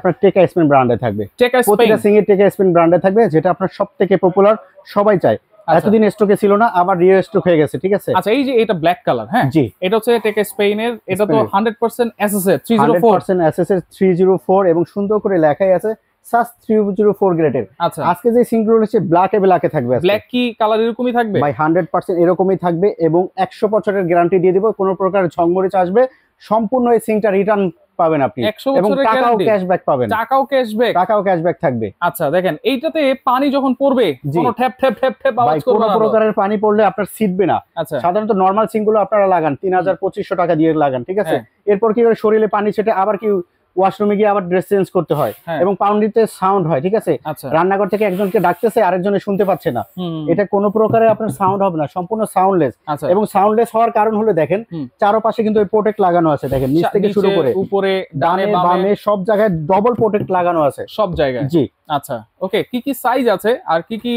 আপনার টেকা স্পেন ব্র্যান্ডে থাকবে। টেকা স্পেন, প্রতিটা সিং এ টেকা স্পেন ব্র্যান্ডে থাকবে, যেটা আপনার সবথেকে পপুলার, সবাই চায়। এতদিন স্টকে ছিল না, আবার রিও স্টক হয়ে গেছে, ঠিক আছে। আচ্ছা, এই যে এটা ব্ল্যাক কালার, হ্যাঁ জি, এটা হচ্ছে টেকা স্পেনের, এটা তো 100% এসএসএর 304, 100% এসএসএর 304 এবং সুন্দর করে লেখাই আছে সাস 304 গ্রেডের। আচ্ছা, আজকে যে সিংগুলো হচ্ছে ব্ল্যাকে থাকবে। ব্ল্যাক কি কালার এরকমই থাকবে? ভাই 100% এরকমই থাকবে এবং 100 বছরের গ্যারান্টি দিয়ে দিব। কোনো প্রকার ঝংমরিচ আসবে, সম্পূর্ণ এই সিংটা রিটার্ন পাবেন আপনি, এবং টাকাও ক্যাশব্যাক পাবেন। টাকাও ক্যাশব্যাক থাকবে। আচ্ছা দেখেন, এইটাতে পানি যখন পড়বে কোনো ঠ্যাপ ঠ্যাপ ঠ্যাপ ঠ্যাপ আওয়াজ করবে না, কোনো প্রকারের পানি পড়লে আপনার ছিটবে না। আচ্ছা, সাধারণত নরমাল সিংগুলো আপনারা লাগান 3200 টাকা দিয়ে লাগান, ঠিক আছে। এরপর কি করে শরীরে পানি ছেটে আবার কি ওয়াশরুমে গিয়ে আবার ড্রেস চেঞ্জ করতে হয়, এবং পাউন্ডিতে সাউন্ড হয়, ঠিক আছে। রান্নাঘর থেকে একজনকে ডাকতেছে, আরেকজনে শুনতে পাচ্ছে না, এটা কোনো প্রকারে আপনার সাউন্ড হবে না, সম্পূর্ণ সাউন্ডলেস। এবং সাউন্ডলেস হওয়ার কারণ হলো দেখেন চারপাশে কিন্তু এই প্রোটেক্ট লাগানো আছে, দেখেন নিচ থেকে শুরু করে উপরে ডানে বামে সব জায়গায় ডবল প্রোটেক্ট লাগানো আছে, সব জায়গায়। জি আচ্ছা ওকে, কি কি সাইজ আছে আর কি কি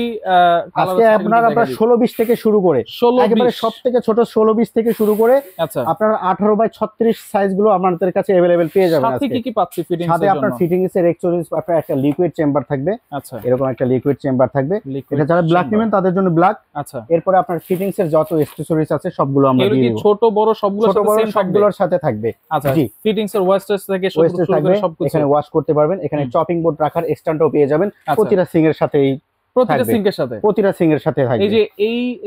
আজকে আপনার 16-20 থেকে শুরু করে, একেবারে সব থেকে ছোট 16-20 থেকে শুরু করে আপনার 18x36 সাইজ গুলো আমাদের কাছে अवेलेबल পেয়ে যাবেন। সাথে কি কি পাচ্ছি ফিটিংস এর জন্য? সাথে আপনার ফিটিংস এর এক্সেসরিজ, আপনার একটা লিকুইড চেম্বার থাকবে। আচ্ছা, এরকম একটা লিকুইড চেম্বার থাকবে, এটা যারা ব্ল্যাক নেবেন তাদের জন্য ব্ল্যাক। আচ্ছা, এরপর আপনার ফিটিংস এর যত এক্সেসরিজ আছে সবগুলো আমরা দিয়ে দেব। ছোট বড় সবগুলোর সাথে থাকবে। আচ্ছা, জি ফিটিংস এর ওয়াশটেস থেকে শুরু করে সবকিছু এখানে ওয়াশ করতে পারবেন। এখানে চপিং বোর্ড রাখার স্ট্যান্ডও পেয়ে যাবেন। প্রতিটা সিং এর সাথে, প্রতিটা সিং এর সাথে থাকবে। এই যে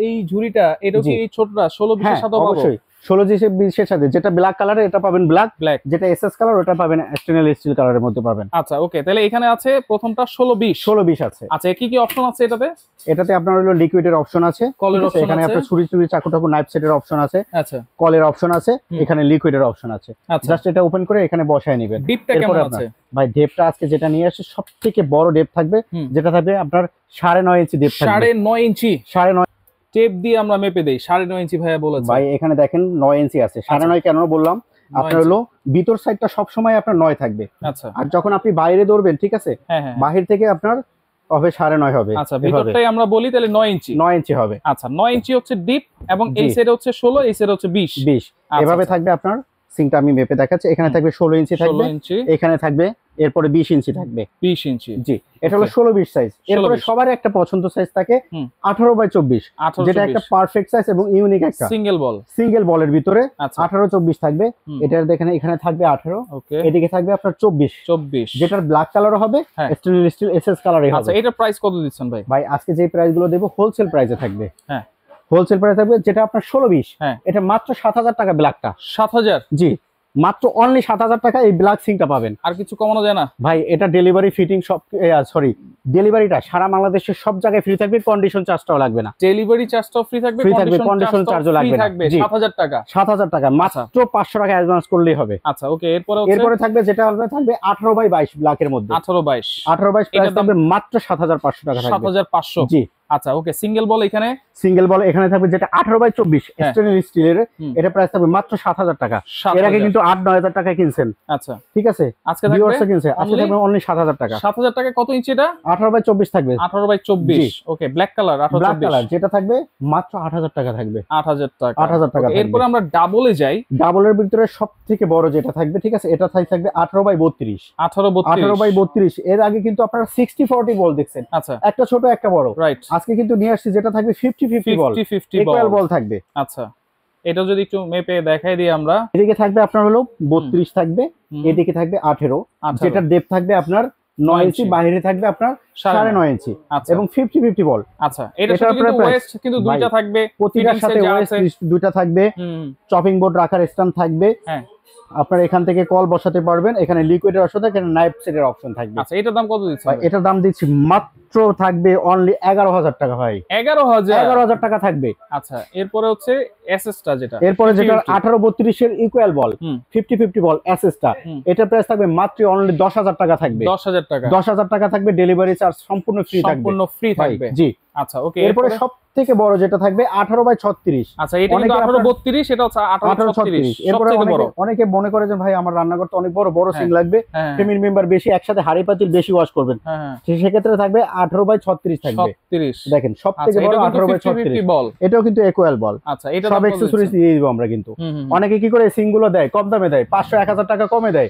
এই ঝুড়িটা, এটা কি এই ছোটটা 16-20 এর সাথে পাবো? অবশ্যই 16-20 এর সাথে, যেটা ব্ল্যাক কালারে এটা পাবেন ব্ল্যাক, যেটা এসএস কালার ওটা পাবেন স্টেনলেস স্টিল কালারের মধ্যে পাবেন। আচ্ছা ওকে, তাহলে এখানে আছে প্রথমটা 16-20 আছে। আচ্ছা, কি কি অপশন আছে এটাতে? এটাতে আপনার হলো লিকুইডের অপশন আছে, কলের অপশন আছে, এখানে আপনার ছুরি চাকু টাকু নাইফ সেটের অপশন আছে। আচ্ছা, কলের অপশন আছে, এখানে লিকুইডের অপশন আছে। জাস্ট এটা ওপেন করে এখানে বসায় নেবেন। ডিপটা কেমন আছে ভাই? ডেপটা আজকে যেটা নিয়ে আসছে সবথেকে বড় ডেপ থাকবে, যেটা থাকবে আপনার 9.5 ইঞ্চি ডেপ থাকবে। 9.5 ইঞ্চি? 9.5 টেপ দিয়ে আমরা মেপে দেই 9.5 ইঞ্চি ভাইয়া বলেছে। ভাই এখানে দেখেন 9 ইঞ্চি আছে। 9.5 কেন বললাম? আপনার হলো ভিতর সাইডটা সব সময় আপনার 9 থাকবে। আচ্ছা, আর যখন আপনি বাইরে দৌড়বেন, ঠিক আছে, বাহির থেকে আপনার হবে 9.5 হবে। আচ্ছা, ভিতরটাই আমরা বলি তাহলে 9 ইঞ্চি হবে। আচ্ছা, 9 ইঞ্চি হচ্ছে ডিপ, এবং এই সাইডে হচ্ছে 16, এই সাইডে হচ্ছে 20 এভাবে থাকবে আপনার সিংটা। আমি মেপে দেখাচ্ছি। এখানে থাকবে 16 ইঞ্চি থাকবে, এখানে থাকবে এরপরে 20 ইঞ্চি থাকবে। 20 ইঞ্চি, জি, এটা হলো 16-20 সাইজ। এরপরে সবার একটা পছন্দ সাইজ থাকে 18x24, যেটা একটা পারফেক্ট সাইজ এবং ইউনিক একটা সিঙ্গেল বলের ভিতরে 18-24 থাকবে। এটার দেখেন এখানে থাকবে 18, এদিকে থাকবে আপনার 24, যেটার ব্ল্যাক কালার হবে, স্টেনলেস স্টিল এসএস কালারই হবে। আচ্ছা, এটা প্রাইস কত দিচ্ছেন ভাই? ভাই আজকে যে প্রাইস গুলো দেব হোলসেল প্রাইসে থাকবে। হ্যাঁ, হোলসেল প্রাইস থাকবে, যেটা আপনার 16-20, এটা মাত্র 7000 টাকা ব্ল্যাকটা। 7000? জি, মাত্র অনলি 7000 টাকা এই ব্ল্যাক সিংটা পাবেন। আর কিছু কমানো যায় না ভাই? এটা ডেলিভারি ফিটিং সব, সরি ডেলিভারিটা সারা বাংলাদেশের সব জায়গায় ফ্রি থাকবে, কন্ডিশন চার্জটাও লাগবে না। ডেলিভারি চার্জটাও ফ্রি থাকবে, কন্ডিশন চার্জও লাগবে না। 7000 টাকা, 7000 টাকা মাত্র 500 টাকা অ্যাডভান্স করলেই হবে। আচ্ছা ওকে, এরপরে থাকবে যেটা থাকবে 18x22 ব্ল্যাকের মধ্যে। 18x22 প্রাইস থাকবে মাত্র 7500 টাকা থাকবে। 7500, জি। আচ্ছা ওকে, সিঙ্গেল বল এখানে থাকবে যেটা 18x24 স্টেনলেস স্টিলের, এটা প্রাইস থাকবে মাত্র 7000 টাকা। এর আগে কিন্তু 8-9000 টাকা কিনছেন। আচ্ছা ঠিক আছে, আজকে থাকবে অনলি 7000 টাকা। 7000 টাকা। কত ইঞ্চি এটা? 18x24 থাকবে। 18x24, ওকে, ব্ল্যাক কালার 18x24, যেটা থাকবে মাত্র 8000 টাকা থাকবে। 8000 টাকা। এরপর আমরা ডাবলে যাই। ডাবলের ভিতরে সবথেকে বড় যেটা থাকবে, ঠিক আছে, এটা থাকবে 18x32। 18x32 এর আগে কিন্তু আপনারা 60-40 বল দেখছেন। আচ্ছা, একটা ছোট একটা বড়, রাইট। আজকে কিন্তু নিয়ে আসছি যেটা থাকবে 50-50 বল, ইকুয়াল বল থাকবে। আচ্ছা, এটা যদি একটু মেপে দেখাই দিই আমরা, এদিকে থাকবে আপনার হলো 32 থাকবে, এদিকে থাকবে 18, যেটার ডেপথ থাকবে আপনার 9 ইঞ্চি, বাইরে থাকবে আপনার 9.5 ইঞ্চি, এবং 50-50 বল। আচ্ছা, এটা কিন্তু ওয়েস্ট কিন্তু দুইটা থাকবে, প্রতিটার সাথে ওয়েস্ট দুইটা থাকবে, চপিং বোর্ড রাখার স্ট্যান্ড থাকবে। হ্যাঁ, আপনার এখান থেকে কল বসাতে পারবেন। এখানে লিকুইডের অপশন থাকে, এখানে নাইফ সেটের অপশন থাকবে। আচ্ছা, এটার দাম কত দিচ্ছেন? এটার দাম দিচ্ছি মাত্র থাকবে অনলি 11000 টাকা। ভাই 11000 টাকা থাকবে। আচ্ছা, এরপরে হচ্ছে এসএসটা, এরপরে যেটা 18-32 এর ইকুয়াল বল, 50-50 বল এসএসটা, এটা প্রাইস থাকবে মাত্র অনলি 10000 টাকা থাকবে। 10000 টাকা থাকবে, ডেলিভারি চার্জ সম্পূর্ণ ফ্রি থাকবে। জি, আচ্ছা ওকে। এরপরে সবথেকে বড় যেটা থাকবে 18x36। আচ্ছা, এটা কিন্তু 1832, এটা হচ্ছে 1836। এরপরে অনেকে মনে করে যে ভাই আমার রান্না করতে অনেক বড় সিং লাগবে, ফ্যামিলি মেম্বার বেশি, একসাথে হাড়ি পাতিল বেশি ওয়াশ করবেন, সেক্ষেত্রে থাকবে 18x36 থাকবে। দেখেন সবথেকে বড় 18x36 বল, এটাও কিন্তু ইকুয়াল বল। আচ্ছা, এটা সব অ্যাকসেসরিজ দিয়ে দিব আমরা। কিন্তু অনেকে কি করে সিং গুলো দেয় কম দামে দেয়, 500-1000 টাকা কমে দেয়,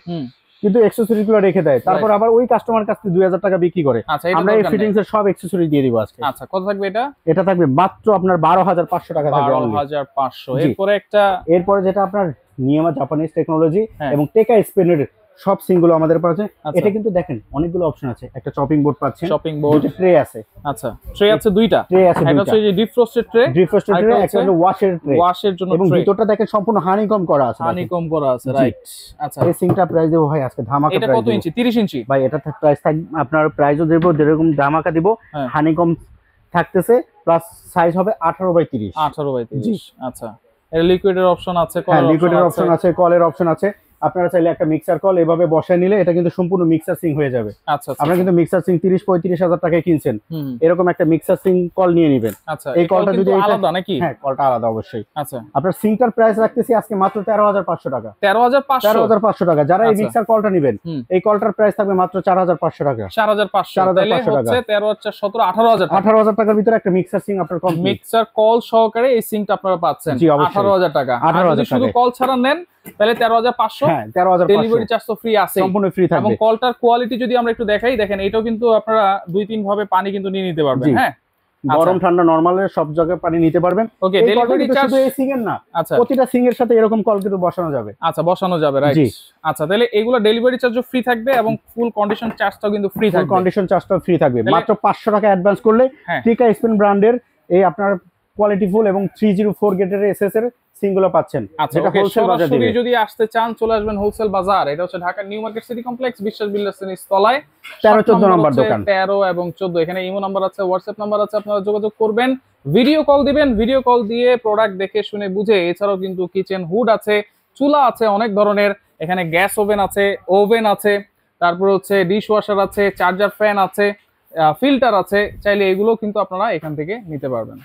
কিন্তু অ্যাকসেসরিজ গুলো রেখে দেয়, তারপর আবার ওই কাস্টমার কাছ থেকে 2000 টাকা বিক্রি করে। আমরা এই ফিটিংস এর সব অ্যাকসেসরিজ দিয়ে দিব আজকে। আচ্ছা, কত থাকবে এটা? এটা থাকবে মাত্র আপনার 12500 টাকা থাকবে। 12500। এরপরে যেটা আপনার নিয়ামা জাপানিজ টেকনোলজি এবং টেকা স্পেনের সব সিঙ্গুলো আমাদের পাচ্ছে। এটা কিন্তু দেখেন অনেকগুলো অপশন আছে, একটা চপিং বোর্ড পাচ্ছেন, চপিং বোর্ড, ট্রে আছে। আচ্ছা, ট্রে আছে দুইটা, এটা হচ্ছে যে ডিপ ফ্রস্টেড ট্রে, একটা হলো ওয়াশের জন্য এবং ভিতরটা দেখেন সম্পূর্ণ হানিকম করা আছে, রাইট। আচ্ছা, এই সিঙ্কটা প্রাইস দেব ভাই আজকে ধামাকা। এটা কত ইঞ্চি? 30 ইঞ্চি ভাই। এটা প্রাইস থাকবে আপনার, প্রাইসও দেব যেরকম ধামাকা দিব, হানিকম থাকতেছে, প্লাস সাইজ হবে 18x30। 18x30। আচ্ছা, এর লিকুইডের অপশন আছে, লিকুইডের অপশন আছে, কলের অপশন আছে। আপনারা চাইলে একটা মিক্সার কল এভাবে বসায় নিলে এটা কিন্তু সম্পূর্ণ মিক্সার সিং হয়ে যাবে। আচ্ছা, আপনারা কিন্তু মিক্সার সিং 30-35 হাজার টাকায় কিনছেন, এরকম একটা মিক্সার সিং কল নিয়ে নেবেন। আচ্ছা, এই কলটা যদি আলাদা নাকি? হ্যাঁ, কলটা আলাদা অবশ্যই। আচ্ছা, আপনার সিংটার প্রাইস রাখতেছি আজকে মাত্র 13500 টাকা। 13500 টাকা। যারা এই মিক্সার কলটা নেবেন, এই কলটার প্রাইস থাকবে মাত্র 4500 টাকা। 4500 তাহলে হচ্ছে 13000 17 18000 টাকা। 18000 টাকার ভিতরে একটা মিক্সার সিং আপনার কমপ্লিট, মিক্সার কল সহকারে এই সিংটা আপনারা পাচ্ছেন 18000 টাকা। আর যদি শুধু কল ছাড়া নেন তাহলে 13500। হ্যাঁ, 13500। ডেলিভারি চার্জ তো ফ্রি আছে, সম্পূর্ণ ফ্রি থাকবে। এবং কলটার কোয়ালিটি যদি আমরা একটু দেখাই, দেখেন এটাও কিন্তু আপনারা 2-3 ভাবে পানি কিন্তু নিয়ে নিতে পারবেন। হ্যাঁ, গরম ঠান্ডা নরমালের সব জায়গায় পানি নিতে পারবেন। ওকে, ডেলিভারি চার্জ শুধু এই সিং এর না, প্রতিটা সিং এর সাথে এরকম কল কিন্তু বসানো যাবে। আচ্ছা, বসানো যাবে, রাইট। আচ্ছা, তাহলে এগুলো ডেলিভারি চার্জও ফ্রি থাকবে এবং ফুল কন্ডিশন চার্জটাও কিন্তু ফ্রি থাকবে। কন্ডিশন চার্জটাও ফ্রি থাকবে। মাত্র 500 টাকা অ্যাডভান্স করলে টিকা স্পেন ব্র্যান্ডের এই আপনার কোয়ালিটি ফুল এবং 304 গেটের এসএস এর সিঙ্গুলো পাচ্ছেন। যেটা হোলসেল বাজারে যদি আসতে চান চলে আসবেন হোলসেল বাজার। এটা হচ্ছে Dhaka new market city complex, বিশ্বাস বিল্ডার্স এর তলায় 13-14 নম্বর দোকান। 13 এবং 14 এখানে ইমো নাম্বার আছে, হোয়াটসঅ্যাপ নাম্বার আছে, আপনারা যোগাযোগ করবেন, ভিডিও কল দিবেন, ভিডিও কল দিয়ে প্রোডাক্ট দেখে শুনে বুঝে। এছাড়াও কিন্তু কিচেন হুড আছে, চুলা আছে অনেক ধরনের, এখানে গ্যাস ওভেন আছে, ওভেন আছে, তারপর হচ্ছে ডিশ ওয়াশার আছে, চার্জার ফ্যান আছে, ফিল্টার আছে, চাইলে এগুলো কিন্তু আপনারা এখান থেকে নিতে পারবেন।